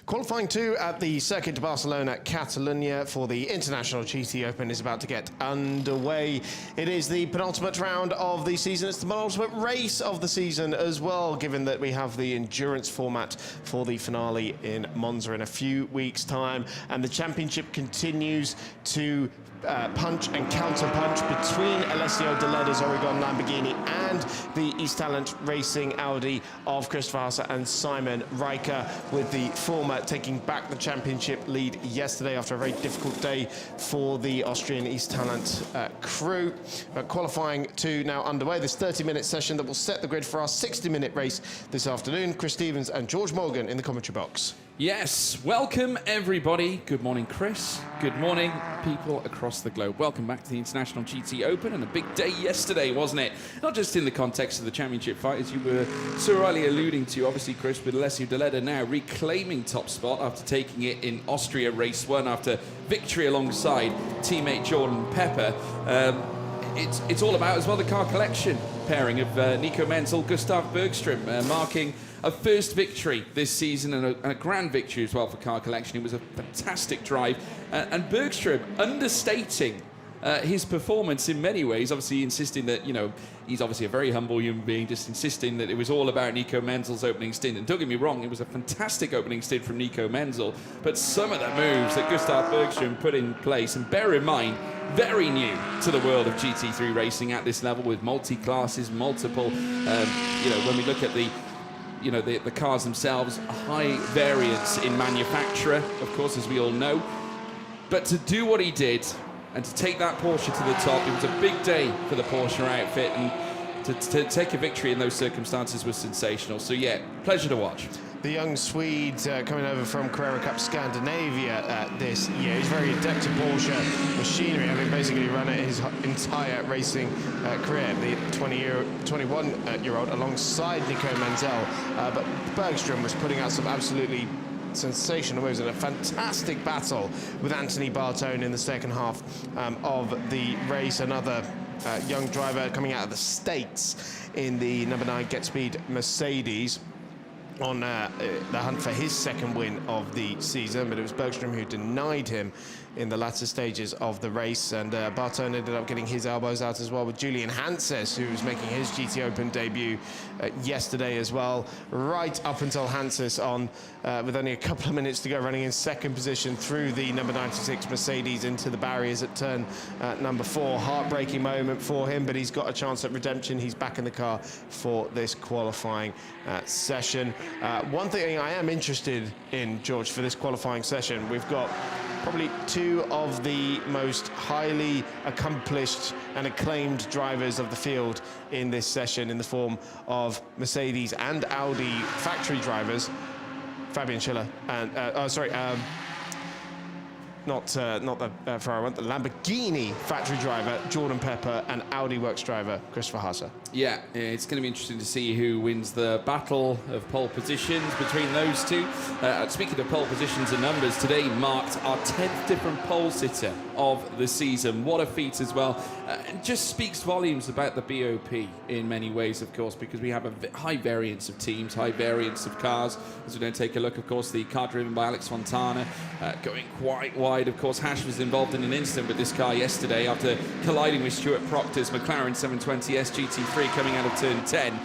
Qualifying 2 at the Circuit de Barcelona, Catalonia for the International GT Open is about to get underway. It is the penultimate round of the season. It's the penultimate race of the season as well, given that we have the endurance format for the finale in Monza in a few weeks' time. And the championship continues to punch and counter-punch between Alessio De Leda's Oregon Lamborghini and the East Talent Racing Audi of Christopher Haase and Simon Riker, with the former taking back the championship lead yesterday after a very difficult day for the Austrian East Talent crew. Qualifying 2 now underway, this 30-minute session that will set the grid for our 60-minute race this afternoon. Chris Stevens and George Morgan in the commentary box. Yes, welcome everybody. Good morning, Chris. Good morning, people across the globe. Welcome back to the International GT Open, and a big day yesterday, wasn't it? Not just in the context of the championship fight, as you were so early alluding to, obviously, Chris, with Alessio De Leda now reclaiming top spot after taking it in Austria race 1 after victory alongside teammate Jordan Pepper. It's all about as well the car collection pairing of Nico Menzel, Gustav Bergström, marking a first victory this season and a grand victory as well for car collection. It was a fantastic drive, and Bergström understating his performance in many ways, obviously insisting that, you know, he's obviously a very humble human being, just insisting that it was all about Nico Menzel's opening stint. And don't get me wrong, it was a fantastic opening stint from Nico Menzel, but some of the moves that Gustav Bergström put in place, and bear in mind, very new to the world of GT3 racing at this level, with multi-classes, multiple, you know, when we look at the cars themselves, a high variance in manufacturer, of course, as we all know. But to do what he did and to take that Porsche to the top, it was a big day for the Porsche outfit, and to take a victory in those circumstances was sensational. So yeah, pleasure to watch. The young Swede coming over from Carrera Cup Scandinavia this year. He's very adept to Porsche machinery, having basically run it his entire racing career. The 21-year-old alongside Nico Menzel. But Bergström was putting out some absolutely sensational moves and a fantastic battle with Anthony Bartone in the second half of the race. Another young driver coming out of the States in the number 9 Get Speed Mercedes, on the hunt for his second win of the season, but it was Bergström who denied him in the latter stages of the race, and Bartone ended up getting his elbows out as well with Julian Hanses, who was making his GT Open debut yesterday as well, right up until Hanses on, with only a couple of minutes to go, running in second position through the number 96 Mercedes into the barriers at turn number 4. Heartbreaking moment for him, but he's got a chance at redemption. He's back in the car for this qualifying session. One thing I am interested in, George, for this qualifying session, we've got probably 2 of the most highly accomplished and acclaimed drivers of the field in this session, in the form of Mercedes and Audi factory drivers, Fabian Schiller and not the Ferrari, the Lamborghini factory driver Jordan Pepper and Audi Works driver Christopher Haase. Yeah, it's going to be interesting to see who wins the battle of pole positions between those two. Speaking of pole positions and numbers, today marked our 10th different pole sitter of the season. What a feat as well. It just speaks volumes about the BOP in many ways, of course, because we have a high variance of teams, high variance of cars. As we don't take a look, of course, the car driven by Alex Fontana going quite wide. Of course, Hash was involved in an incident with this car yesterday after colliding with Stuart Proctor's McLaren 720S GT3 coming out of turn 10.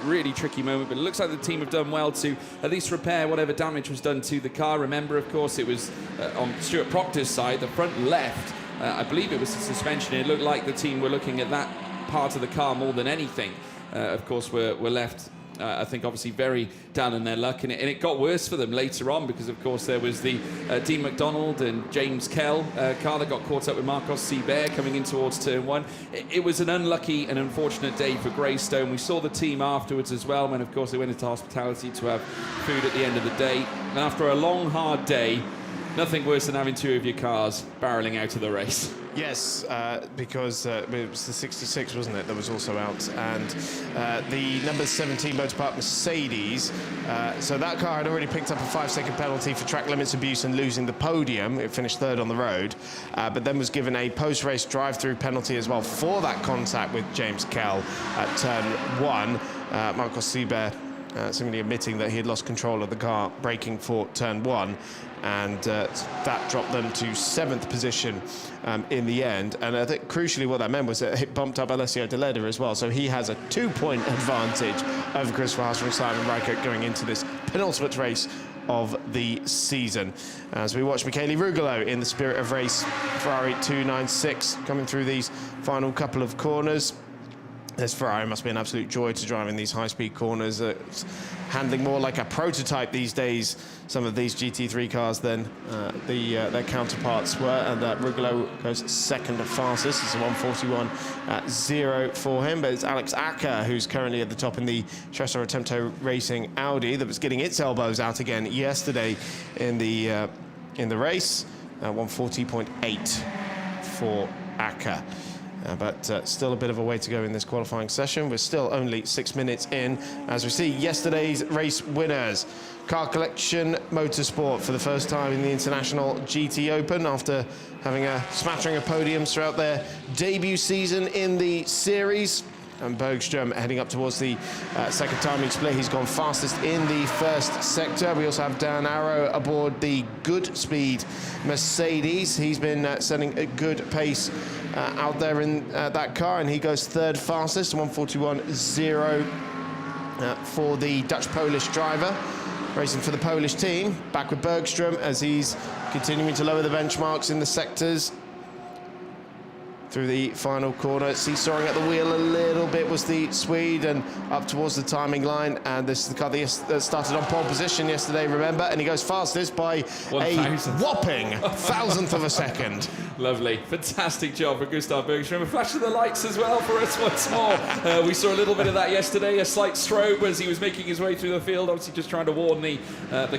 Really tricky moment, but it looks like the team have done well to at least repair whatever damage was done to the car. Remember, of course, it was on Stuart Proctor's side, the front left. I believe it was the suspension. It looked like the team were looking at that part of the car more than anything. Of course, we're left, I think, obviously very down in their luck, and it got worse for them later on, because of course there was the Dean McDonald and James Kell car that got caught up with Marcos Seibert coming in towards turn 1. It was an unlucky and unfortunate day for Greystone. We saw the team afterwards as well, when of course they went into hospitality to have food at the end of the day, and after a long hard day, nothing worse than having 2 of your cars barreling out of the race. Yes, because it was the 66, wasn't it, that was also out, and the number 17 Motorpark Mercedes. So that car had already picked up a 5-second penalty for track limits abuse and losing the podium. It finished 3rd on the road, but then was given a post-race drive-through penalty as well for that contact with James Kell at turn 1. Marcos Seibert seemingly admitting that he had lost control of the car, braking for turn 1, and that dropped them to 7th position in the end. And I think crucially what that meant was that it bumped up Alessio De Leda as well, so he has a 2-point advantage over Christopher Haas from Simon Reichardt going into this penultimate race of the season. As we watch Michele Rugolo in the spirit of race, Ferrari 296 coming through these final couple of corners. This Ferrari must be an absolute joy to drive in these high-speed corners. It's handling more like a prototype these days, some of these GT3 cars, than their counterparts were. And Rugolo goes second fastest. It's a 1:41.0 for him. But it's Alex Acker who's currently at the top in the Tresor Attempto Racing Audi that was getting its elbows out again yesterday in the race. 1:40.8 for Acker. But still a bit of a way to go in this qualifying session. We're still only 6 minutes in as we see yesterday's race winners. Car Collection Motorsport for the first time in the International GT Open after having a smattering of podiums throughout their debut season in the series. And Bergström heading up towards the second timing split. He's gone fastest in the first sector. We also have Dan Arrow aboard the Goodspeed Mercedes. He's been setting a good pace out there in that car, and he goes third fastest, 1:41.0 for the Dutch-Polish driver. Racing for the Polish team. Back with Bergström as he's continuing to lower the benchmarks in the sectors. Through the final corner, seesawing at the wheel a little bit was the Swede, and up towards the timing line. And this is the car that started on pole position yesterday, remember, and he goes fastest by a whopping thousandth of a second. Lovely. Fantastic job for Gustav Bergström. A flash of the lights as well for us once more. We saw a little bit of that yesterday, a slight strobe as he was making his way through the field, obviously just trying to warn the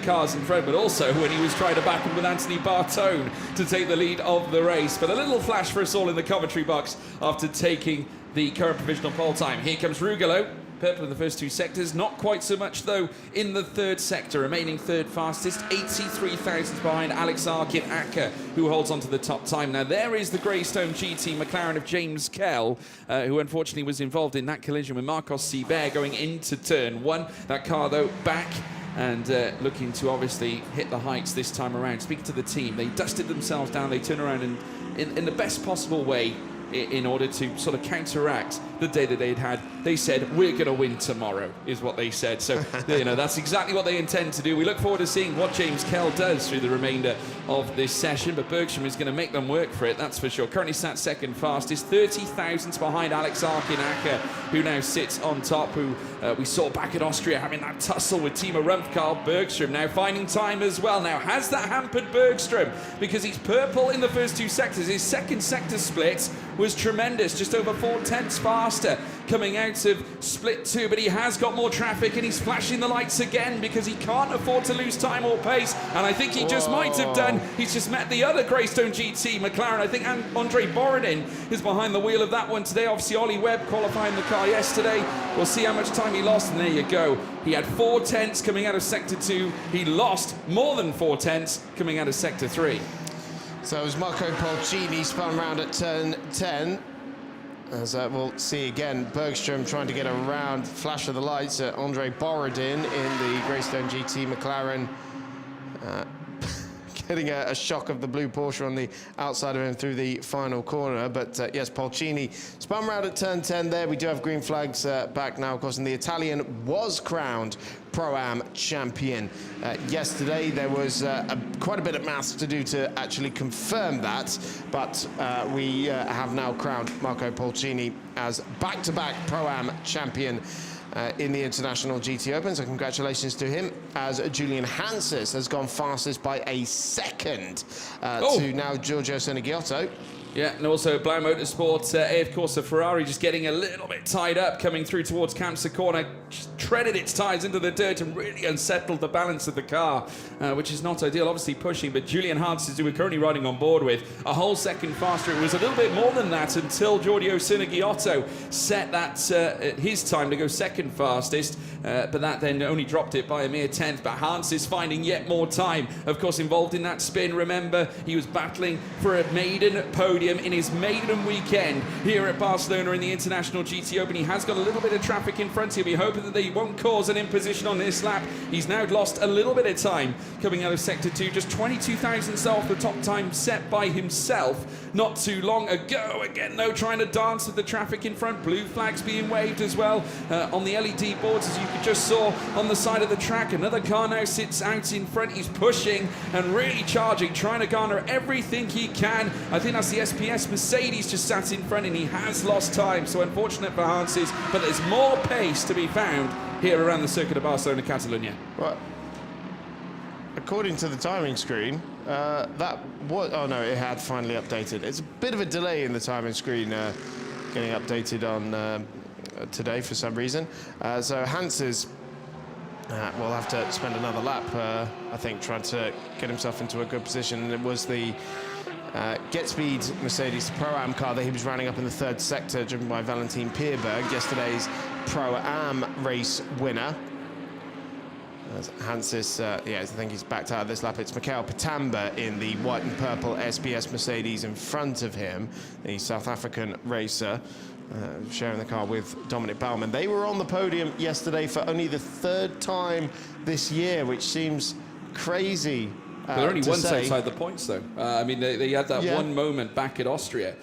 cars in front, but also when he was trying to back up with Anthony Bartone to take the lead of the race. But a little flash for us all in the commentary box after taking the current provisional pole time. Here comes Rugolo. Purple in the first 2 sectors, not quite so much though in the third sector, remaining third fastest, 83 thousandths behind Alex Acker, who holds on to the top time. Now there is the Greystone GT McLaren of James Kell, who unfortunately was involved in that collision with Marcos Seibert going into turn 1. That car though back and looking to obviously hit the heights this time around. Speaking to the team, they dusted themselves down, they turn around and in the best possible way in order to sort of counteract the day that they'd had. They said, we're going to win tomorrow, is what they said. So, you know, that's exactly what they intend to do. We look forward to seeing what James Kell does through the remainder of this session, but Bergström is going to make them work for it, that's for sure. Currently sat second fastest, 30 thousandths behind Alex Acker, who now sits on top, who we saw back in Austria having that tussle with Timo Rumpf. Bergström now finding time as well. Now, has that hampered Bergström? Because he's purple in the first 2 sectors. His second sector split was tremendous, just over 4/10 faster coming out of split 2, but he has got more traffic and he's flashing the lights again because he can't afford to lose time or pace, and I think he just might have done. He's just met the other Greystone GT McLaren. I think Andre Borodin is behind the wheel of that one today. Obviously Ollie Webb qualifying the car yesterday. We'll see how much time he lost, and there you go. He had 4/10 coming out of sector 2. He lost more than 4/10 coming out of sector 3. So it was Marco Polcini spun round at turn 10. As we'll see again, Bergström trying to get around, flash of the lights at Andre Borodin in the Greystone GT McLaren. Getting a shock of the blue Porsche on the outside of him through the final corner. But yes, Polcini spun round at turn 10 there. We do have green flags back now, of course, and the Italian was crowned Pro-Am champion yesterday. There was quite a bit of maths to do to actually confirm that, but we have now crowned Marco Polcini as back-to-back Pro-Am champion in the International GT Open, so congratulations to him, as Julian Hansis has gone fastest by a second to now Giorgio Seneghiotto. Yeah, and also Blau Motorsport, AF Corsa Ferrari just getting a little bit tied up, coming through towards Kampse corner, just treaded its tyres into the dirt and really unsettled the balance of the car, which is not ideal, obviously pushing, but Julian Hansis, who we're currently riding on board with, a whole second faster. It was a little bit more than that until Giorgio Seneghiotto set that his time to go second fastest, but that then only dropped it by a mere 10th, but Hansis finding yet more time, of course involved in that spin. Remember, he was battling for a maiden podium podium in his maiden weekend here at Barcelona in the International GT Open. He has got a little bit of traffic in front. He'll be hoping that they won't cause an imposition on this lap. He's now lost a little bit of time coming out of Sector 2, just 22 thousandths off the top time set by himself not too long ago. Again, though, trying to dance with the traffic in front. Blue flags being waved as well on the LED boards, as you just saw on the side of the track. Another car now sits out in front. He's pushing and really charging, trying to garner everything he can. I think that's the SPS Mercedes just sat in front, and he has lost time. So unfortunate for Hanses, but there's more pace to be found here around the circuit of Barcelona, Catalonia. Well, according to the timing screen, that was... Oh, no, it had finally updated. It's a bit of a delay in the timing screen getting updated on today for some reason. So Hanses will have to spend another lap, I think, trying to get himself into a good position. And it was the Get Speed Mercedes Pro-Am car that he was running up in the third sector, driven by Valentin Pierberg, yesterday's Pro-Am race winner. As Hanses, I think he's backed out of this lap. It's Mikael Pitamba in the white and purple SBS Mercedes in front of him, the South African racer, sharing the car with Dominic Baumann. They were on the podium yesterday for only the third time this year, which seems crazy. They're only once outside the points, though. I mean, they had that one moment back at Austria,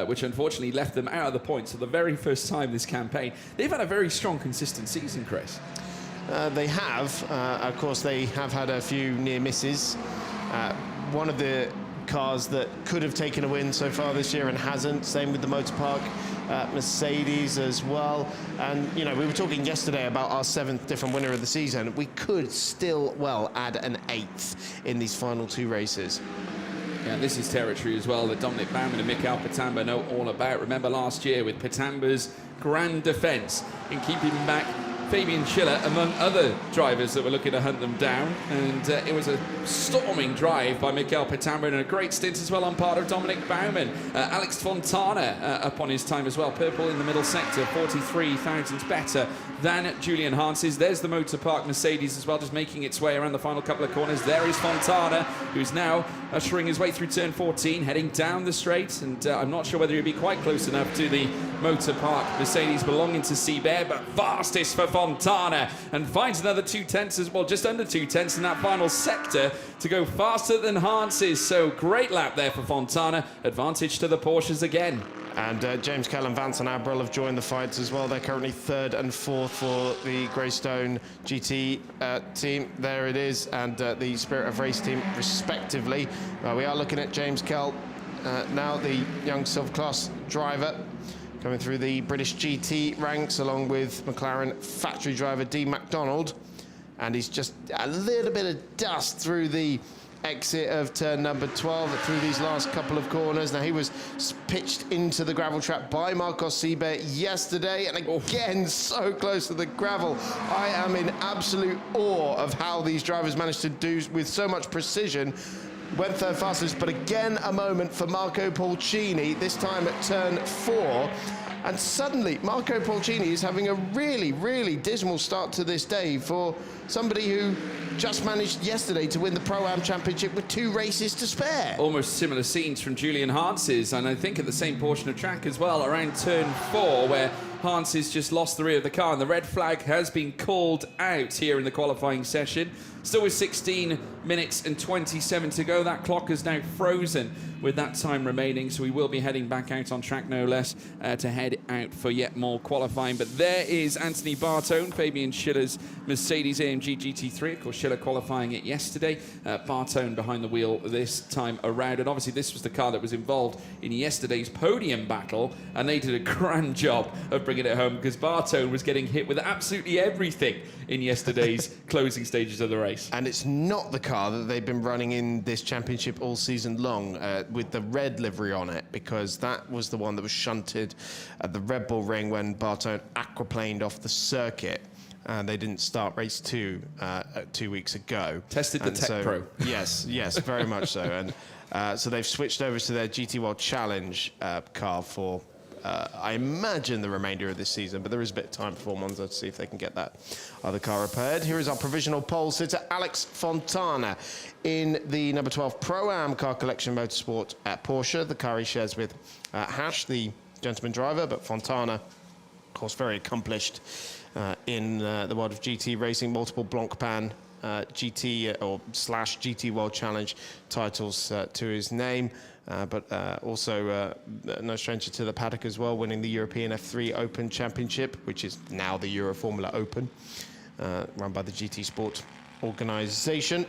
which unfortunately left them out of the points. So the very first time this campaign, they've had a very strong, consistent season, Chris. They have. Of course, they have had a few near misses. One of the cars that could have taken a win so far this year and hasn't. Same with the Motorpark Mercedes as well. And, you know, we were talking yesterday about our 7th different winner of the season. We could still, well, add an 8th in these final 2 races. Yeah, this is territory as well that Dominic Baumann and Mikael Pitamba know all about. Remember last year with Pitamba's grand defence in keeping back Fabian Schiller, among other drivers that were looking to hunt them down. And it was a storming drive by Mikael Pitamba and a great stint as well on part of Dominic Baumann. Alex Fontana up on his time as well. Purple in the middle sector, 43 thousandths better than Julian Hanses. There's the Motorpark Mercedes as well, just making its way around the final couple of corners. There is Fontana, who's now ushering his way through turn 14, heading down the straight. And I'm not sure whether he'll be quite close enough to the Motorpark Mercedes belonging to Seabear, but fastest for Fontana, and finds another 2/10 as well, just under 2/10 in that final sector to go faster than Hanses. So great lap there for Fontana. Advantage to the Porsches again. And James Kell and Vincent Abril have joined the fights as well. They're currently 3rd and 4th for the Greystone GT team. There it is, and the Spirit of Race team, respectively. We are looking at James Kell now, the young Silver Class driver, coming through the British GT ranks, along with McLaren factory driver Dean MacDonald. And he's just a little bit of dust through the exit of turn number 12 through these last couple of corners. Now, he was pitched into the gravel trap by Marcos Seabear yesterday, and again so close to the gravel. I am in absolute awe of how these drivers managed to do with so much precision. Went 3rd fastest, but again a moment for Marco Pulcini, this time at turn 4. And suddenly, Marco Pulcini is having a really, really dismal start to this day for somebody who just managed yesterday to win the Pro-Am Championship with 2 races to spare. Almost similar scenes from Julian Hanses, and I think at the same portion of track as well, around turn 4, where Hanses just lost the rear of the car, and the red flag has been called out here in the qualifying session. Still with 16 minutes and 27 to go. That clock is now frozen with that time remaining, so we will be heading back out on track, no less, to head out for yet more qualifying. But there is Anthony Bartone, Fabian Schiller's Mercedes-AMG GT3. Of course, Schiller qualifying it yesterday. Bartone behind the wheel this time around. And obviously, this was the car that was involved in yesterday's podium battle, and they did a grand job of bringing it home, because Bartone was getting hit with absolutely everything in yesterday's closing stages of the race. And it's not the car that they've been running in this championship all season long with the red livery on it, because that was the one that was shunted at the Red Bull Ring when Bartone aquaplaned off the circuit. And they didn't start race 2 2 weeks ago. Tested the Tech Pro. Yes, very much so. And so they've switched over to their GT World Challenge car for I imagine the remainder of this season, but there is a bit of time before Monza to see if they can get that other car repaired. Here is our provisional pole sitter, Alex Fontana, in the number 12 Pro-Am Car Collection Motorsport at Porsche. The car he shares with Hash, the gentleman driver, but Fontana, of course, very accomplished in the world of GT racing, multiple Blancpain GT or /GT World Challenge titles to his name, but also no stranger to the paddock as well, winning the European F3 Open Championship, which is now the Euro Formula Open, run by the GT Sport organisation.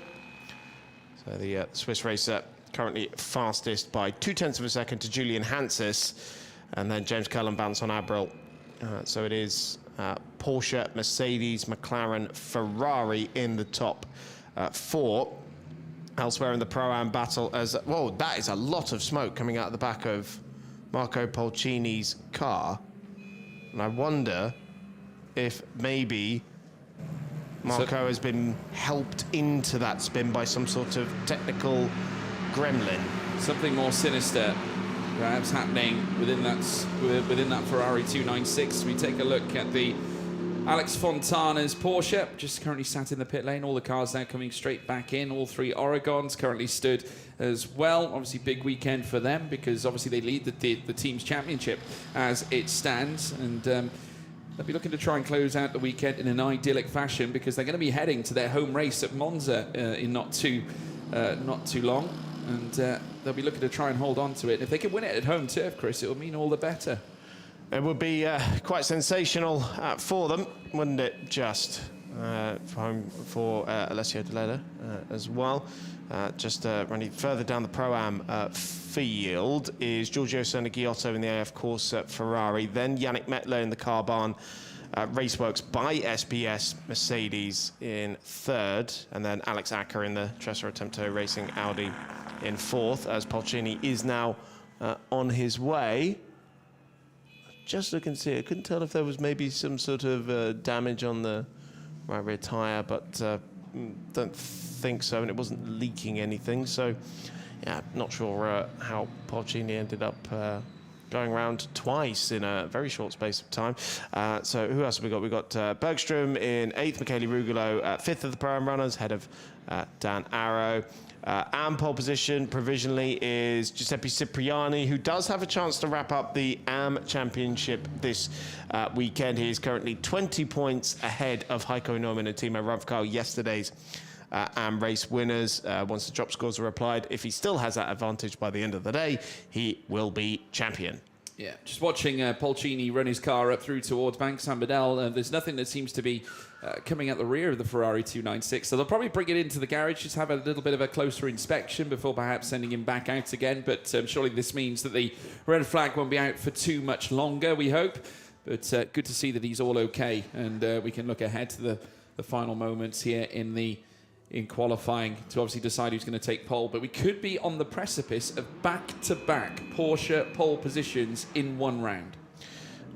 So the Swiss racer currently fastest by 0.2 of a second to Julian Hansis, and then James Cullenbance on Abril. So it is Porsche, Mercedes, McLaren, Ferrari in the top 4. Elsewhere in the Pro-Am battle, as whoa, that is a lot of smoke coming out of the back of Marco Polcini's car. And I wonder if maybe Marco has been helped into that spin by some sort of technical gremlin. Something more sinister perhaps happening within that Ferrari 296. We take a look at the Alex Fontana's Porsche, just currently sat in the pit lane. All the cars now coming straight back in. All 3 Oregons currently stood as well. Obviously, big weekend for them because obviously they lead the team's championship as it stands, and they'll be looking to try and close out the weekend in an idyllic fashion because they're going to be heading to their home race at Monza in not too long, and they'll be looking to try and hold on to it. If they can win it at home turf, Chris, it will mean all the better. It would be quite sensational for them, wouldn't it? Just for Alessio De Leda as well. Just running further down the Pro-Am field is Giorgio Sernagiotto in the AF Corse at Ferrari, then Yannick Mettler in the car barn Raceworks by SBS Mercedes in 3rd, and then Alex Acker in the Tresor Attempto Racing Audi in 4th, as Polcini is now on his way. Just looking to see, I couldn't tell if there was maybe some sort of damage on the right rear tyre, but don't think so, and it wasn't leaking anything. So, yeah, not sure how Polcini ended up going around twice in a very short space of time. So who else have we got? We've got Bergstrom in 8th, Michele Rugolo 5th of the Pro-Am runners, ahead of Dan Arrow. AM pole position provisionally is Giuseppe Cipriani, who does have a chance to wrap up the AM Championship this weekend. He is currently 20 points ahead of Heiko Neumann and Timo Ravkal, yesterday's AM race winners. Once the drop scores are applied, if he still has that advantage by the end of the day, he will be champion. Yeah, just watching Polcini run his car up through towards Bank Saint-Bedel, there's nothing that seems to be coming at the rear of the Ferrari 296. So they'll probably bring it into the garage, just have a little bit of a closer inspection before perhaps sending him back out again. But surely this means that the red flag won't be out for too much longer, we hope. But good to see that he's all okay, and we can look ahead to the final moments here in qualifying to obviously decide who's going to take pole. But we could be on the precipice of back-to-back Porsche pole positions in one round.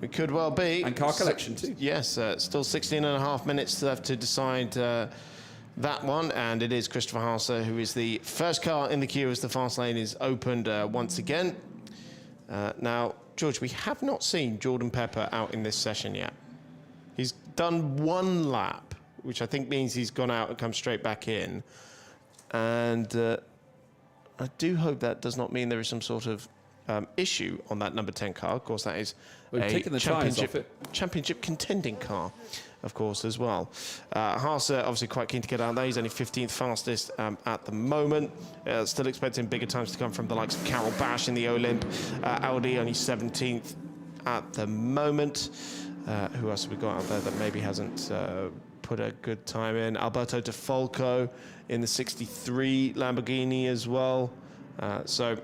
We could well be. And car collection too. Yes, still 16 and a half minutes left to decide that one. And it is Christopher Haase who is the first car in the queue as the fast lane is opened once again. Now, George, we have not seen Jordan Pepper out in this session yet. He's done one lap, which I think means he's gone out and come straight back in. And I do hope that does not mean there is some sort of issue on that number 10 car. Of course, that is a championship contending car, of course, as well. Haase obviously quite keen to get out there. He's only 15th fastest at the moment. Still expecting bigger times to come from the likes of Carol Bash in the Olymp. Audi only 17th at the moment. Who else have we got out there that maybe hasn't put a good time in? Alberto De Falco in the 63 Lamborghini as well. So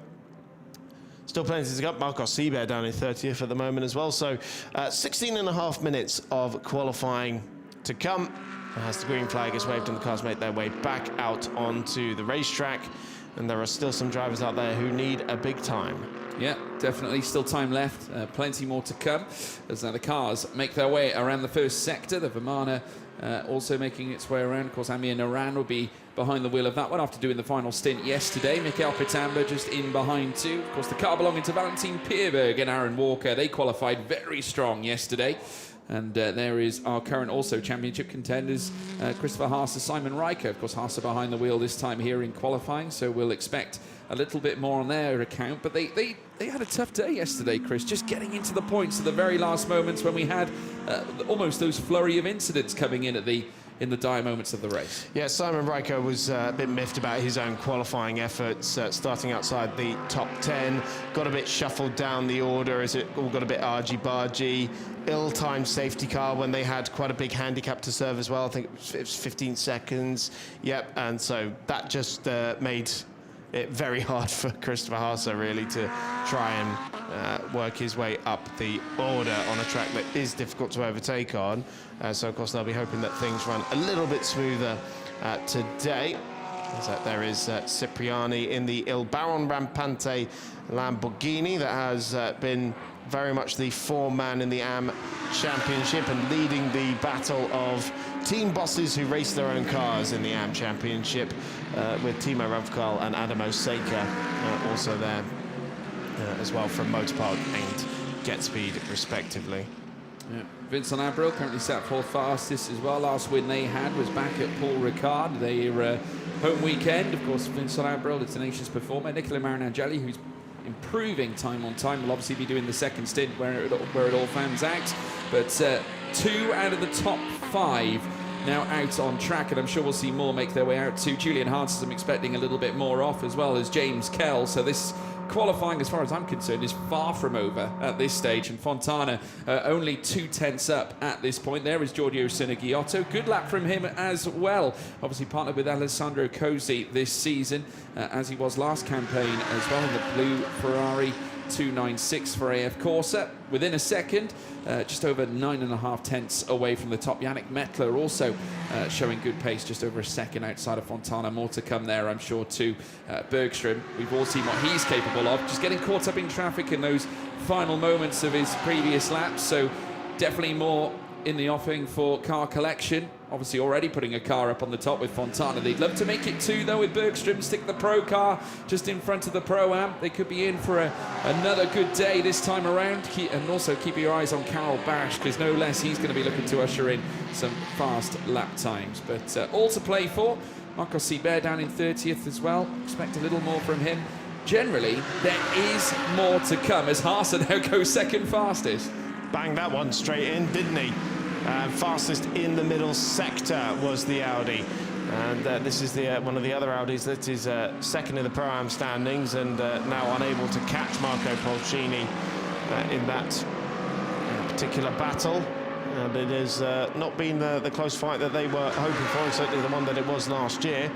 still plenty to go. Marcos Seibert down in 30th at the moment as well. So 16 and a half minutes of qualifying to come. As the green flag is waved and the cars make their way back out onto the racetrack. And there are still some drivers out there who need a big time. Yeah, definitely. Still time left. Plenty more to come as the cars make their way around the first sector. The Vimana also making its way around. Of course, Amir Naran will be behind the wheel of that one after doing the final stint yesterday. Mikael Pitamba just in behind too. Of course, the car belonging to Valentin Pierberg and Aaron Walker. They qualified very strong yesterday. And there is our current also championship contenders, Christopher Haas and Simon Riker. Of course, Haas are behind the wheel this time here in qualifying, so we'll expect a little bit more on their account. But they had a tough day yesterday, Chris, just getting into the points at the very last moments when we had almost those flurry of incidents coming in in the dire moments of the race. Yeah, Simon Riker was a bit miffed about his own qualifying efforts, starting outside the top 10, got a bit shuffled down the order as it all got a bit argy-bargy. Ill-timed safety car when they had quite a big handicap to serve as well. I think it was 15 seconds. Yep, and so that just made it very hard for Christopher Haas really to try and work his way up the order on a track that is difficult to overtake on. So of course they'll be hoping that things run a little bit smoother today. So there is Cipriani in the Il Baron Rampante Lamborghini that has been very much the foreman in the AM Championship and leading the battle of team bosses who race their own cars in the AM Championship, with Timo Ravkal and Adam Osaka also there as well from Motorpark and GetSpeed respectively. Yeah. Vincent Abril currently sat fourth fastest as well. Last win they had was back at Paul Ricard, their home weekend. Of course, Vincent Abril, the tenacious performer. Nicola Marinangeli, who's improving time on time, will obviously be doing the second stint where it all fans out. But 2 out of the top 5 now out on track, and I'm sure we'll see more make their way out too. Julian Haas, I'm expecting a little bit more off, as well as James Kell. So this qualifying, as far as I'm concerned, is far from over at this stage, and Fontana only 2 tenths up at this point. There is Giorgio Sinegiotto. Good lap from him as well. Obviously partnered with Alessandro Cosi this season, as he was last campaign as well in the blue Ferrari 296 for AF Corsa. Within a second, just over 9.5 tenths away from the top. Yannick Mettler also showing good pace, just over a second outside of Fontana. More to come there, I'm sure, too. Bergström, we've all seen what he's capable of, just getting caught up in traffic in those final moments of his previous laps. So definitely more in the offing for car collection. Obviously already putting a car up on the top with Fontana. They'd love to make it 2 though with Bergström. Stick the Pro car just in front of the Pro-Am. They could be in for another good day this time around. And also keep your eyes on Carol Bash, because no less he's going to be looking to usher in some fast lap times. But all to play for. Marcos Seibert down in 30th as well. Expect a little more from him. Generally, there is more to come as Haas now goes second fastest. Banged that one straight in, didn't he? Fastest in the middle sector was the Audi, and this is the one of the other Audis that is second in the Pro-Am standings, and now unable to catch Marco Polcini in that particular battle. And it has not been the close fight that they were hoping for, and certainly the one that it was last year,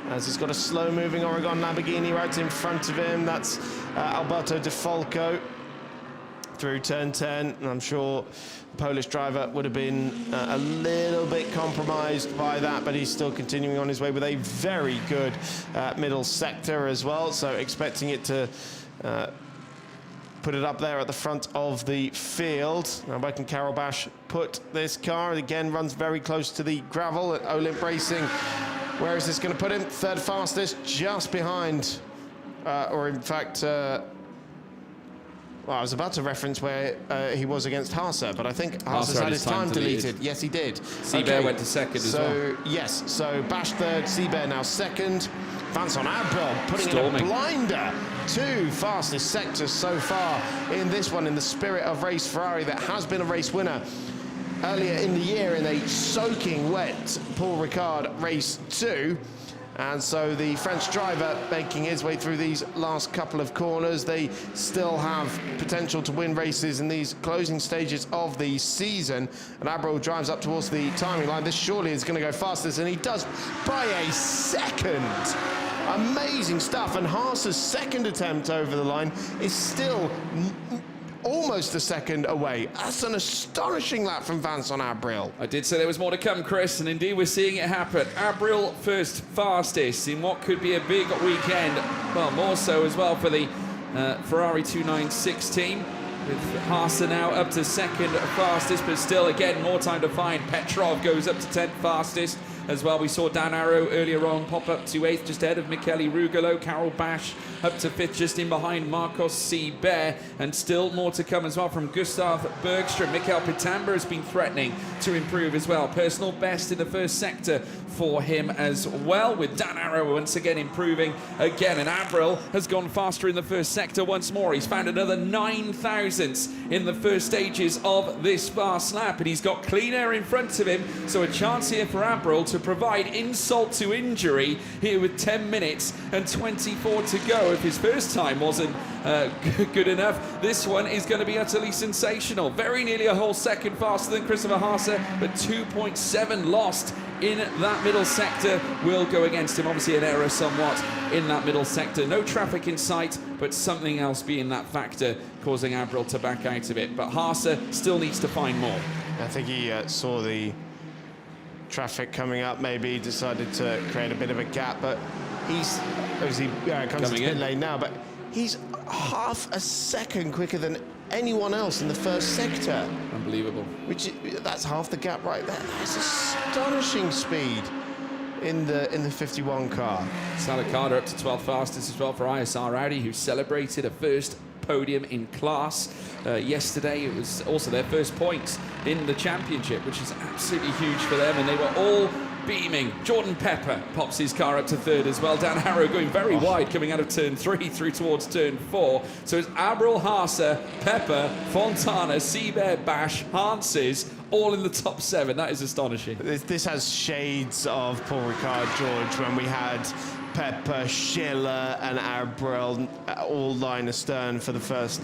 as he's got a slow-moving Oregon Lamborghini right in front of him. That's Alberto De Falco through turn 10, and I'm sure the Polish driver would have been a little bit compromised by that, but he's still continuing on his way with a very good middle sector as well, so expecting it to put it up there at the front of the field. Now where can Carol Bash put this car? Again, runs very close to the gravel at Olymp Racing. Where is this going to put him? Third fastest, just behind, or in fact, well, I was about to reference where he was against Haase, but I think Haase has had his time deleted. Yes, he did. Seibert went to second as well. So, yes, so Bash third, Seibert now second. Vincent Abril putting in a blinder. 2 fastest sectors so far in this one, in the spirit of race Ferrari that has been a race winner earlier in the year in a soaking wet Paul Ricard race 2. And so the French driver making his way through these last couple of corners. They still have potential to win races in these closing stages of the season. And Abril drives up towards the timing line. This surely is going to go fastest, and he does by a second. Amazing stuff. And Haase's second attempt over the line is still almost a second away. That's an astonishing lap from Vincent Abril. I did say there was more to come, Chris, and indeed we're seeing it happen. Abril first fastest in what could be a big weekend. Well, more so as well for the Ferrari 296 team. with Haase now up to second fastest, but still, again, more time to find. Petrov goes up to 10th fastest as well. We saw Dan Arrow earlier on pop up to 8th, just ahead of Michele Rugolo. Carol Bash up to 5th, just in behind Marcos Seibert, and still more to come as well from Gustav Bergström. Mikael Pitamba has been threatening to improve as well. Personal best in the first sector for him as well, with Dan Arrow once again improving again, and Abril has gone faster in the first sector once more. He's found another 9 thousandths in the first stages of this fast lap, and he's got clean air in front of him, so a chance here for Abril to provide insult to injury here with 10 minutes and 24 to go. If his first time wasn't good enough, this one is going to be utterly sensational. Very nearly a whole second faster than Christopher Haase, but 2.7 lost in that middle sector will go against him. Obviously an error somewhat in that middle sector. No traffic in sight, but something else being that factor causing Abril to back out of it. But Haase still needs to find more. I think he saw the traffic coming up, maybe decided to create a bit of a gap, but he's obviously comes to pit lane now, but he's half a second quicker than anyone else in the first sector. Unbelievable. That's half the gap right there. That's astonishing speed in the 51 car. Salakada up to 12th fastest as well for ISR Audi, who celebrated a first podium in class yesterday. It was also their first points in the championship, which is absolutely huge for them, and they were all beaming. Jordan Pepper pops his car up to 3rd as well. Dan Harrow going very wide coming out of turn 3 through towards turn 4. So it's Abril, Haase, Pepper, Fontana, Seibert, Bash, Hanses, all in the top 7. That is astonishing. This has shades of Paul Ricard, George, when we had Pepper, Schiller and Abril all line astern for the first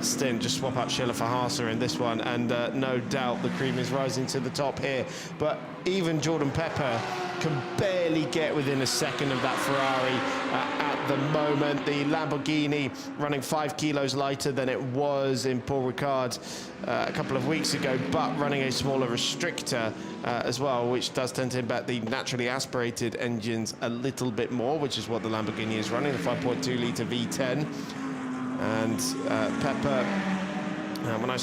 stint. Just swap out Schiller for Haase in this one, and no doubt the cream is rising to the top here. But even Jordan Pepper can barely get within a second of that Ferrari at the moment. The Lamborghini running 5 kilos lighter than it was in Paul Ricard a couple of weeks ago, but running a smaller restrictor as well, which does tend to impact the naturally aspirated engines a little bit more, which is what the Lamborghini is running, the 5.2 litre V10. And Pepper, when I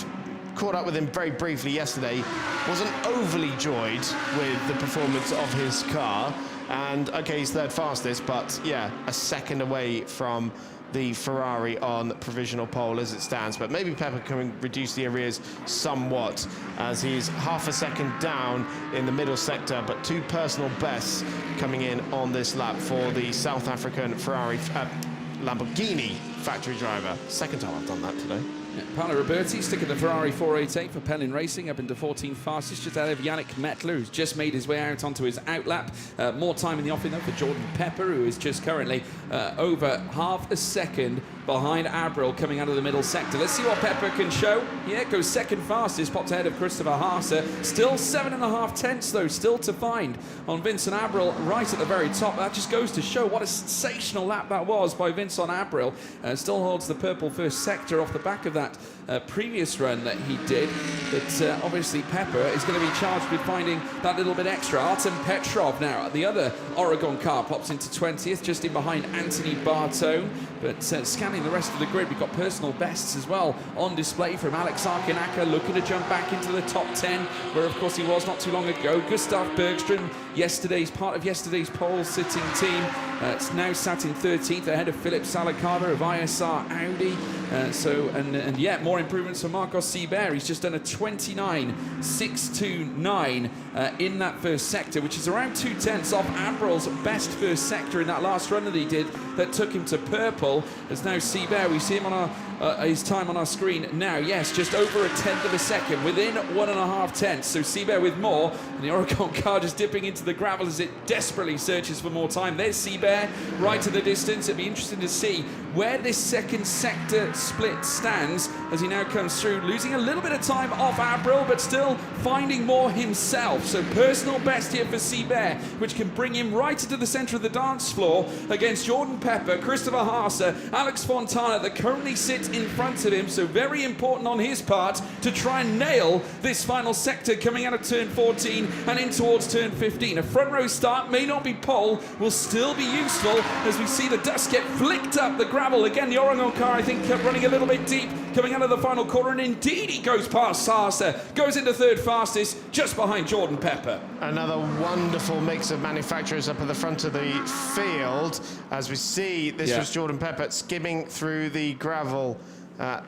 caught up with him very briefly yesterday, wasn't overly joyed with the performance of his car. And okay, he's 3rd fastest, but yeah, a second away from the Ferrari on provisional pole as it stands. But maybe Pepper can reduce the arrears somewhat, as he's half a second down in the middle sector, but 2 personal bests coming in on this lap for the South African Ferrari Lamborghini factory driver. Second time I've done that today. Yeah, Paolo Roberti sticking the Ferrari 488 for Pellin Racing up into 14th fastest, just out of Yannick Mettler, who's just made his way out onto his outlap. More time in the offing though for Jordan Pepper, who is just currently over half a second behind Abril coming out of the middle sector. Let's see what Pepper can show. Yeah, goes 2nd fastest, popped ahead of Christopher Haase. Still 7.5 tenths though, still to find on Vincent Abril right at the very top. That just goes to show what a sensational lap that was by Vincent Abril. Still holds the purple first sector off the back of that previous run that he did. But obviously Pepper is going to be charged with finding that little bit extra. Artem Petrov now, the other Oregon car, pops into 20th, just in behind Anthony Bartone. But scanning the rest of the grid, we've got personal bests as well on display from Alex Arkinaka, looking to jump back into the top 10, where of course he was not too long ago. Gustav Bergström, part of yesterday's pole sitting team, it's now sat in 13th ahead of Philip Salakada of ISR Audi. And yeah, more improvements for Marcos Seibert. He's just done a 29.629 in that first sector, which is around 2 tenths off Abril's best first sector in that last run that he did that took him to purple. As now Seibert, we see him on his time on our screen now. Yes, just over a tenth of a second, within 1.5 tenths. So Seibert with more, and the Oregon car just dipping into the gravel as it desperately searches for more time. There's Seibert right to the distance. It'd be interesting to see where this second sector split stands as he now comes through, losing a little bit of time off Abril, but still finding more himself. So personal best here for Seibert, which can bring him right into the centre of the dance floor against Jordan Pepper, Christopher Haase, Alex Fontana, that currently sit in front of him. So very important on his part to try and nail this final sector coming out of turn 14 and in towards turn 15. A front row start, may not be pole, will still be useful as we see the dust get flicked up the gravel. Again, the Oregon car, I think, running a little bit deep. coming out of the final corner, and indeed he goes past Sarsa, goes into third fastest, just behind Jordan Pepper. Another wonderful mix of manufacturers up at the front of the field. As we see, this was Jordan Pepper skimming through the gravel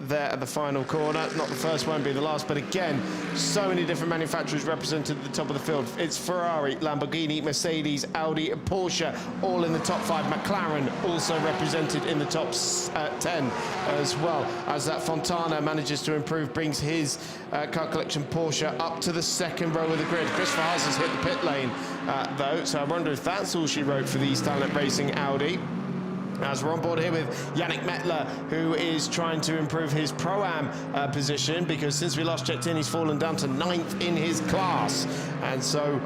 there at the final corner. Not the first, won't be the last, but again, so many different manufacturers represented at the top of the field. It's Ferrari, Lamborghini, Mercedes, Audi, and Porsche, all in the top 5. McLaren also represented in the top 10 as well, as that Fontana manages to improve, brings his car collection Porsche up to the second row of the grid. Christopher Haas has hit the pit lane though, so I wonder if that's all she wrote for the East Talent Racing Audi. As we're on board here with Yannick Mettler, who is trying to improve his Pro-Am position, because since we last checked in, he's fallen down to 9th in his class. And so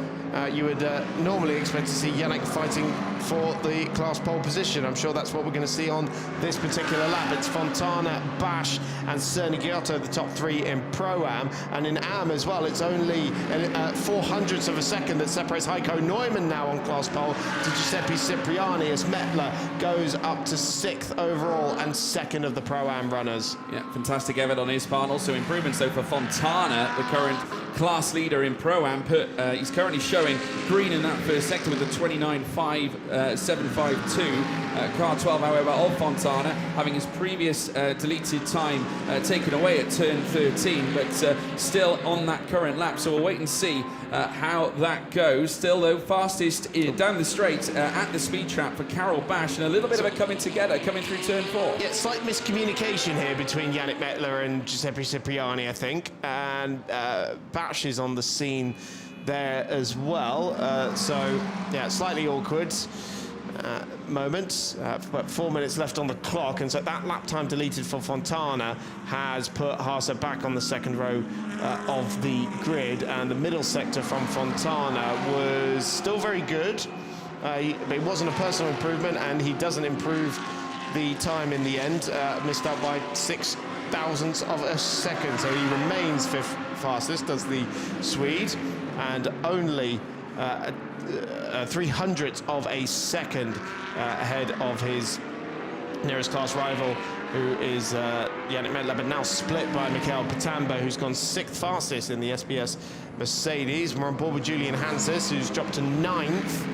you would normally expect to see Yannick fighting for the class pole position. I'm sure that's what we're going to see on this particular lap. It's Fontana, Bash, and Cerny Giotto, the top 3 in Pro-Am. And in Am as well, it's only 0.04 of a second that separates Heiko Neumann now on class pole to Giuseppe Cipriani, as Mettler goes up to 6th overall and 2nd of the Pro-Am runners. Yeah, fantastic effort on his part. Also improvements though for Fontana, the current class leader in Pro-Am. He's currently showing green in that first sector with a 29.752. Car 12, however, of Fontana, having his previous deleted time taken away at turn 13, but still on that current lap. So we'll wait and see how that goes. Still, though, fastest down the straight at the speed trap for Carol Bash, and a little bit of a coming together coming through turn 4. Yeah, slight miscommunication here between Yannick Mettler and Giuseppe Cipriani, I think, and Bash is on the scene there as well. So, yeah, slightly awkward moment, but 4 minutes left on the clock, and so that lap time deleted for Fontana has put Haase back on the second row of the grid, and the middle sector from Fontana was still very good. It wasn't a personal improvement, and he doesn't improve the time in the end, missed out by 0.06 of a second, so he remains 5th fastest, does the Swede, and only 0.03 of a second ahead of his nearest class rival, who is Yannick Mettler, but now split by Mikael Patamba, who's gone 6th fastest in the SBS Mercedes. We're on board with Julian Hanses, who's dropped to 9th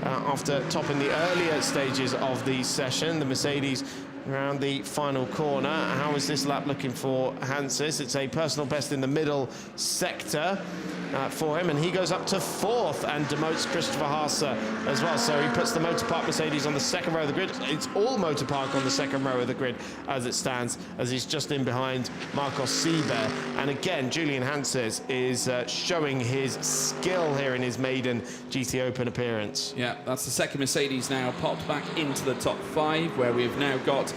after topping the earlier stages of the session. The Mercedes around the final corner. How is this lap looking for Hanses? It's a personal best in the middle sector for him, and he goes up to 4th and demotes Christopher Haase as well. So he puts the Motor Park Mercedes on the second row of the grid. It's all Motor Park on the second row of the grid as it stands, as he's just in behind Marcos Sieber. And again, Julian Hanses is showing his skill here in his maiden GT Open appearance. Yeah, that's the second Mercedes now popped back into the top 5, where we've now got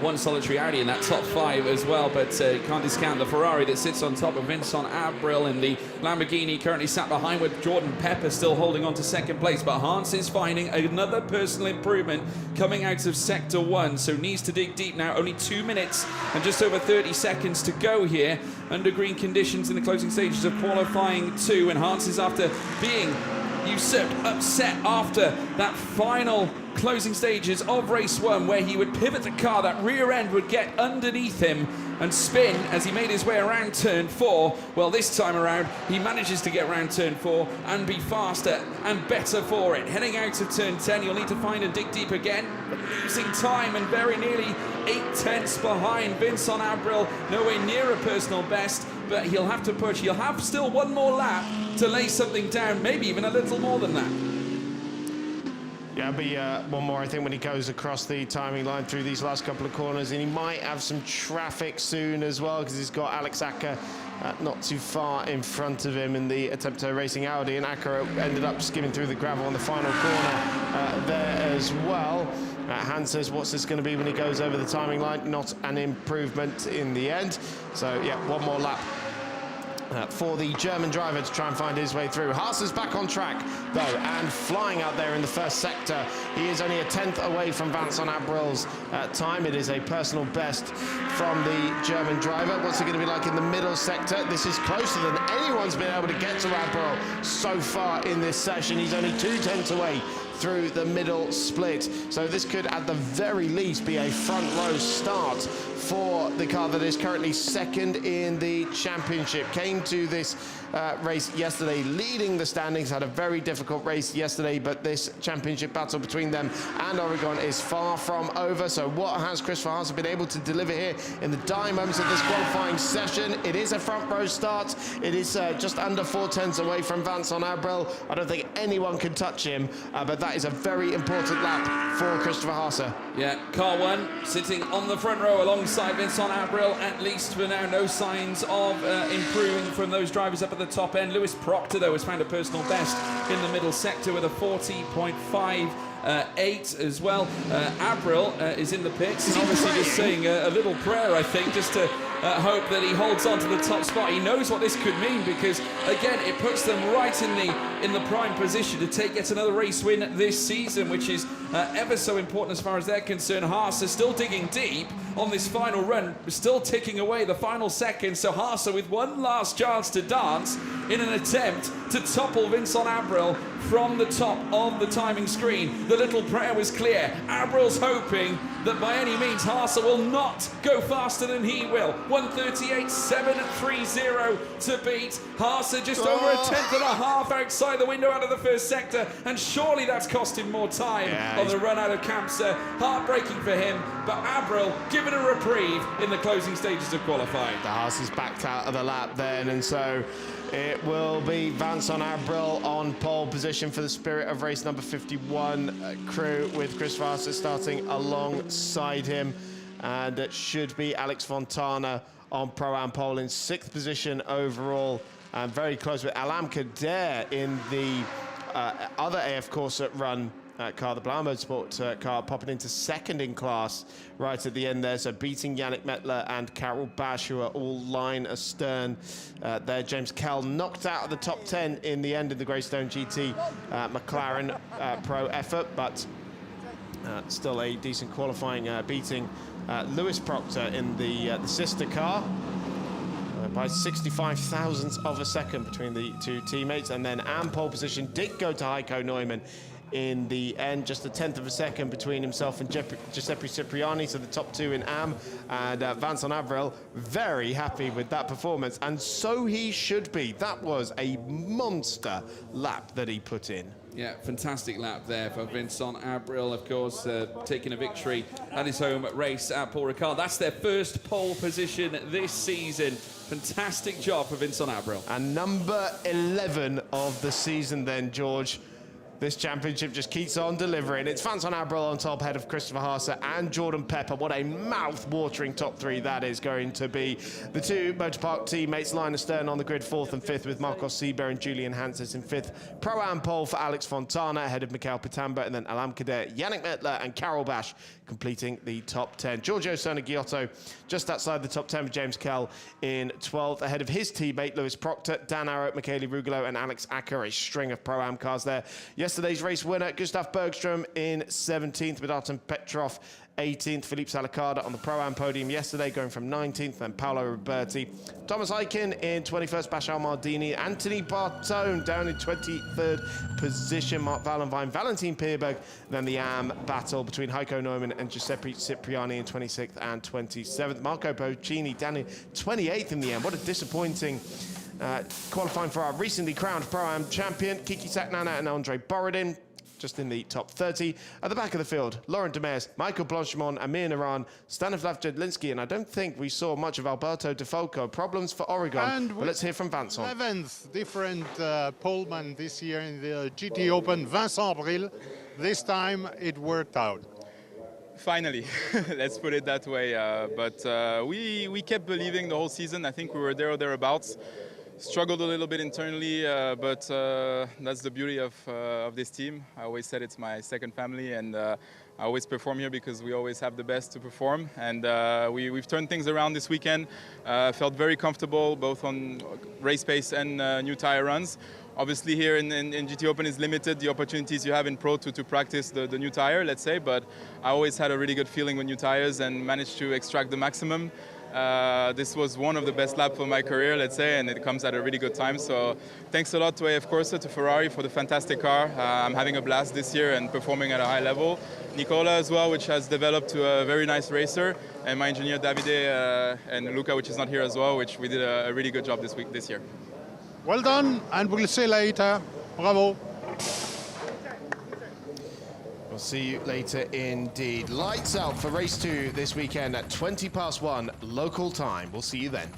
one solitary Audi in that top 5 as well, but can't discount the Ferrari that sits on top of Vincent Abril, and the Lamborghini currently sat behind with Jordan Pepper still holding on to second place. But Hans is finding another personal improvement coming out of sector 1, so needs to dig deep now. Only 2 minutes and just over 30 seconds to go here under green conditions in the closing stages of qualifying 2, and Hans is, after being usurped, upset after that final closing stages of race 1, where he would pivot the car, that rear end would get underneath him and spin as he made his way around turn 4. Well, this time around he manages to get around turn 4 and be faster and better for it. Heading out of turn 10, you'll need to find and dig deep again, but losing time and very nearly 0.8 behind Vincent Abril, nowhere near a personal best, but he'll have to push. He'll have still one more lap to lay something down, maybe even a little more than that. Yeah, it'll be one more, I think, when he goes across the timing line through these last couple of corners, and he might have some traffic soon as well, because he's got Alex Acker not too far in front of him in the Attempto Racing Audi, and Acker ended up skimming through the gravel on the final corner there as well. Hans says, what's this going to be when he goes over the timing line? Not an improvement in the end. So, yeah, one more lap for the German driver to try and find his way through. Haas is back on track, though, and flying out there in the first sector. He is only a 10th away from Vincent Abril's time. It is a personal best from the German driver. What's it going to be like in the middle sector? This is closer than anyone's been able to get to Abril so far in this session. He's only 2/10 away through the middle split. So this could, at the very least, be a front row start for the car that is currently second in the championship. Came to this race yesterday leading the standings, had a very difficult race yesterday, but this championship battle between them and Oregon is far from over. So what has Christopher Haase been able to deliver here in the dying moments of this qualifying session? It is a front row start. It is just under 4/10 away from Vincent Abril. I don't think anyone can touch him, but that is a very important lap for Christopher Haase. Yeah, car one sitting on the front row alongside Vincent Abril, at least for now. No signs of improving from those drivers up at the top end. Lewis Proctor, though, has found a personal best in the middle sector with a 40.58 as well. Abril is in the pits, and obviously just saying a little prayer, I think, just to hope that he holds on to the top spot. He knows what this could mean, because again, it puts them right in the prime position to take yet another race win this season, which is ever so important as far as they're concerned. Haase is still digging deep on this final run, still ticking away the final seconds. So Haase with one last chance to dance in an attempt to topple Vincent Abril from the top of the timing screen. The little prayer was clear. Abril's hoping that by any means Haase will not go faster than he will. 1:38.730 to beat. Haase just over a tenth and a half outside the window out of the first sector, and surely that's cost him more time on the run out of camps. Heartbreaking for him, but Abril given a reprieve in the closing stages of qualifying. The Haase is backed out of the lap then, and so it will be Vincent Abril on pole position for the Spirit of Race number 51 crew, with Christopher Haase starting alongside him. And it should be Alex Fontana on Pro-Am pole in 6th position overall. And very close with Alam Kader in the other AF Corse run car, the Blau Motorsport car, popping into 2nd in class right at the end there. So beating Yannick Mettler and Carol Bash, who are all line astern there. James Kell knocked out of the top 10 in the end of the Greystone GT McLaren Pro effort, but still a decent qualifying, beating Lewis Proctor in the sister car by 65 thousandths of a second between the two teammates. And then pole position did go to Heiko Neumann in the end, just a tenth of a second between himself and Giuseppe Cipriani, so the top two in AM. And Vincent Abril very happy with that performance, and so he should be. That was a monster lap that he put in. Yeah, fantastic lap there for Vincent Abril, of course, taking a victory at his home race at Paul Ricard. That's their first pole position this season. Fantastic job for Vincent Abril. And number 11 of the season then, George. This championship just keeps on delivering. It's Vincent Abril on top, ahead of Christopher Haase and Jordan Pepper. What a mouth-watering top three that is going to be. The two Motorpark teammates, Linus Stern on the grid 4th and 5th, with Marcos Sieber and Julian Hanses in 5th. Pro-Am pole for Alex Fontana, ahead of Mikael Pitamba, and then Alam Kader, Yannick Mettler and Carol Bash completing the top 10. Giorgio Sonagiotto just outside the top 10 with James Kell in 12th, ahead of his teammate Lewis Proctor, Dan Arrow, Michele Rugolo and Alex Acker. A string of Pro-Am cars there. Yesterday's race winner, Gustav Bergström in 17th, with Artem Petrov 18th. Philippe Salacada on the Pro-Am podium yesterday, going from 19th, then Paolo Roberti. Thomas Eichen in 21st, Bashar Mardini. Anthony Bartone down in 23rd position. Mark Wallenwein, Valentin Pierberg. Then the AM battle between Heiko Neumann and Giuseppe Cipriani in 26th and 27th. Marco Bocchini down in 28th in the end. What a disappointing qualifying for our recently crowned Pro-Am champion. Kiki Saknana and Andre Borodin just in the top 30. At the back of the field, Laurent Demers, Michael Blanchimont, Amir Naran, Stanislav Jedlinski, and I don't think we saw much of Alberto De Falco. Problems for Oregon, but let's hear from Vincent. 11th different poleman this year in the GT Open, Vincent Abril. This time it worked out. Finally, let's put it that way. But we kept believing the whole season. I think we were there or thereabouts. Struggled a little bit internally, but that's the beauty of this team. I always said it's my second family, and I always perform here because we always have the best to perform. And we've turned things around this weekend. Felt very comfortable both on race pace and new tire runs. Obviously here in GT Open is limited, the opportunities you have in Pro to practice the new tire, let's say, but I always had a really good feeling with new tires and managed to extract the maximum. This was one of the best laps of my career, let's say, and it comes at a really good time. So thanks a lot to AF Corse, to Ferrari for the fantastic car. I'm having a blast this year and performing at a high level. Nicola as well, which has developed to a very nice racer, and my engineer Davide and Luca, which is not here as well, which we did a really good job this year. Well done, and we'll see you later. Bravo. We'll see you later indeed. Lights out for race 2 this weekend at 1:20 local time. We'll see you then.